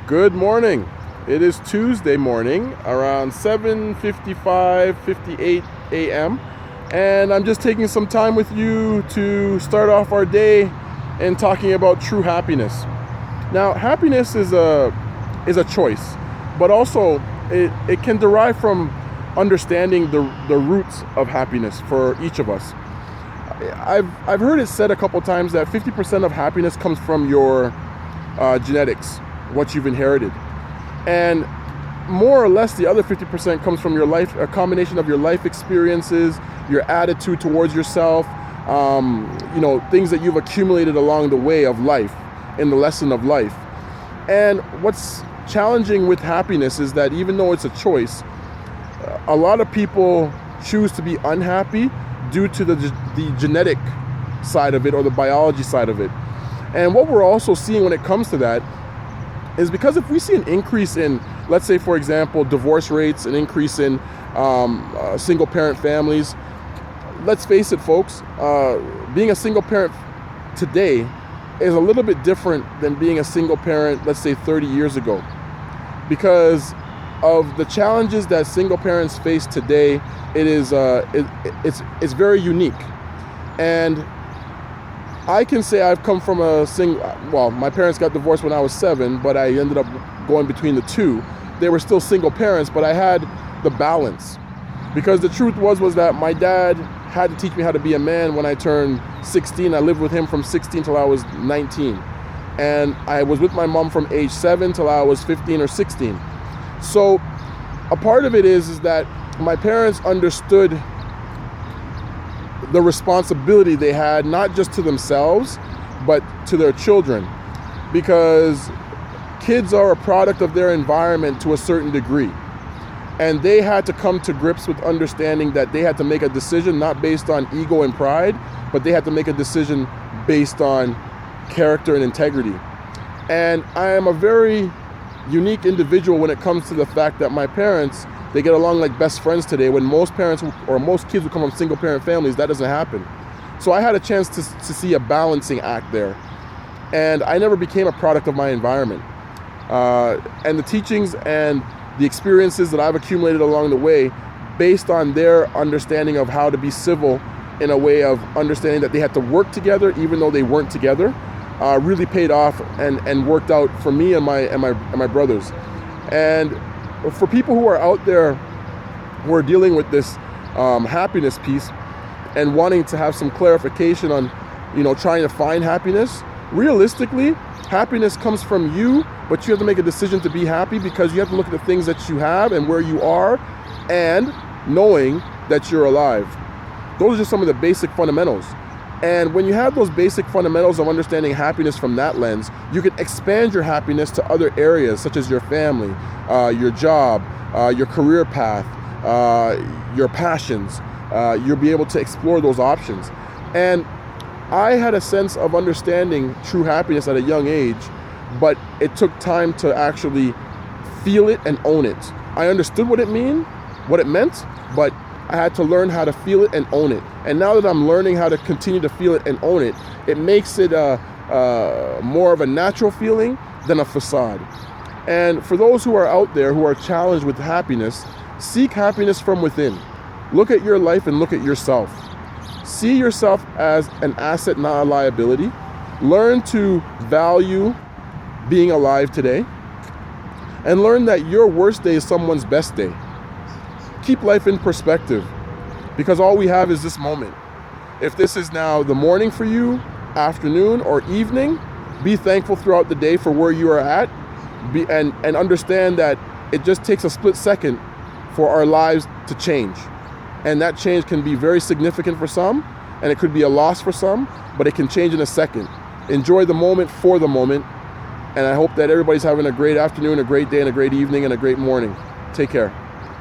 Good morning. It is Tuesday morning around 7:58 a.m. and I'm just taking some time with you to start off our day and talking about true happiness. Now, happiness is a choice, but also it can derive from understanding the roots of happiness for each of us. I've heard it said a couple times that 50% of happiness comes from your genetics, what you've inherited, and more or less the other 50% comes from your life, a combination of your life experiences, your attitude towards yourself, things that you've accumulated along the way of life, in the lesson of life. And what's challenging with happiness is that even though it's a choice, a lot of people choose to be unhappy due to the genetic side of it or the biology side of it. And what we're also seeing when it comes to that is because if we see an increase in, let's say, for example, divorce rates, an increase in single parent families, let's face it, folks, being a single parent today is a little bit different than being a single parent, let's say 30 years ago, because of the challenges that single parents face today. It's very unique. And I can say I've come from my parents got divorced when I was 7, but I ended up going between the two. They were still single parents, but I had the balance, because the truth was that my dad had to teach me how to be a man when I turned 16. I lived with him from 16 till I was 19. And I was with my mom from age 7 till I was 15 or 16. So a part of it is that my parents understood the responsibility they had, not just to themselves, but to their children, because kids are a product of their environment to a certain degree. And they had to come to grips with understanding that they had to make a decision not based on ego and pride, but they had to make a decision based on character and integrity. And I am a very unique individual when it comes to the fact that my parents, they get along like best friends today, when most parents or most kids who come from single parent families, that doesn't happen. So I had a chance to see a balancing act there. And I never became a product of my environment. And the teachings and the experiences that I've accumulated along the way, based on their understanding of how to be civil in a way of understanding that they had to work together even though they weren't together, really paid off and worked out for me and my brothers. And for people who are out there who are dealing with this happiness piece and wanting to have some clarification on, trying to find happiness, realistically, happiness comes from you, but you have to make a decision to be happy, because you have to look at the things that you have and where you are and knowing that you're alive. Those are just some of the basic fundamentals. And when you have those basic fundamentals of understanding happiness from that lens, you can expand your happiness to other areas, such as your family, your job, your career path, your passions. You'll be able to explore those options. And I had a sense of understanding true happiness at a young age, but it took time to actually feel it and own it. I understood what it meant, but I had to learn how to feel it and own it. And now that I'm learning how to continue to feel it and own it, it makes it more of a natural feeling than a facade. And for those who are out there who are challenged with happiness, seek happiness from within. Look at your life and look at yourself. See yourself as an asset, not a liability. Learn to value being alive today, and learn that your worst day is someone's best day. Keep life in perspective, because all we have is this moment. If this is now the morning for you, afternoon, or evening, be thankful throughout the day for where you are at, and understand that it just takes a split second for our lives to change. And that change can be very significant for some, and it could be a loss for some, but it can change in a second. Enjoy the moment for the moment, and I hope that everybody's having a great afternoon, a great day, and a great evening, and a great morning. Take care.